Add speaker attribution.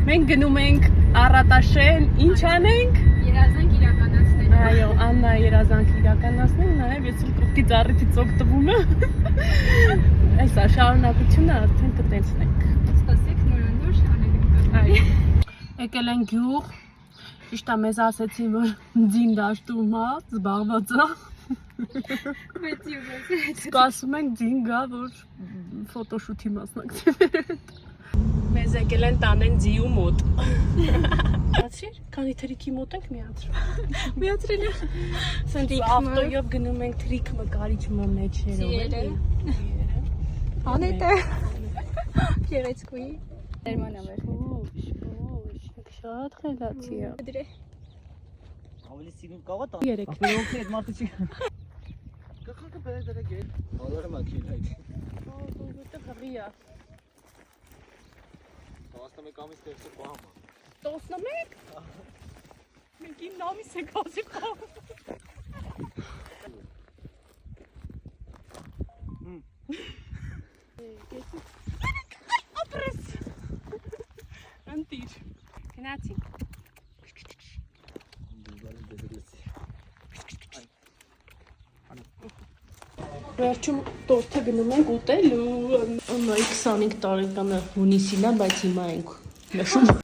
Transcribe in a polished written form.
Speaker 1: Մենք գնում ենք Առատաշեն, ինչ անենք։
Speaker 2: Երազանք իրականացնենք։
Speaker 1: Այո, Աննա երազանք իրականացնել, նաև ես էլ կողքի ծառից օգտվում եմ։ Այսա շարունակությունը արդեն կտեսնենք։
Speaker 2: Սպասեք նորանոր անելիք։
Speaker 1: Այո։ Եկել են գյուղ։ Ճիշտ է, մեզ ասեցին, որ ձին դաշտում է, զբաղված է։
Speaker 2: Բայց յուղը։
Speaker 1: Սպասում ենք ձին գա, որ ֆոտոշութի մասնակցի։ Մեզ եկել են տանեն ձիու մոտ։ Միացրիր, քանի թրիքի մոտ ենք միացրել։
Speaker 2: Միացրել է։
Speaker 1: Սենց ավտոյով գնում ենք թրիք մկարիչ մեջերով։
Speaker 2: Ձիերը։ Անետը։ Գեղեցկուի։ Ներմանավեր։
Speaker 1: Շատ խելացի է։
Speaker 2: Դրե։
Speaker 3: Ավելի սիրուն կավա տան։
Speaker 1: Երեք։
Speaker 3: Ապերոքն այդ մարդը չի։ Կխակը բերել դրա գել։ Ալարը մաքիլ այդ։
Speaker 1: Որտե հղի է։
Speaker 3: 11 ամիս տերսը պահամ։
Speaker 1: 11։ Մենք 9 ամիս ենք ասի պահում։ Ապրես։ Անտիր։ Գնացինք։ Վերջում տորթը գնում ենք ուտելու։ Աննայի 25 տարեկանը հունիսին է, բայց հիմա ենք նշում։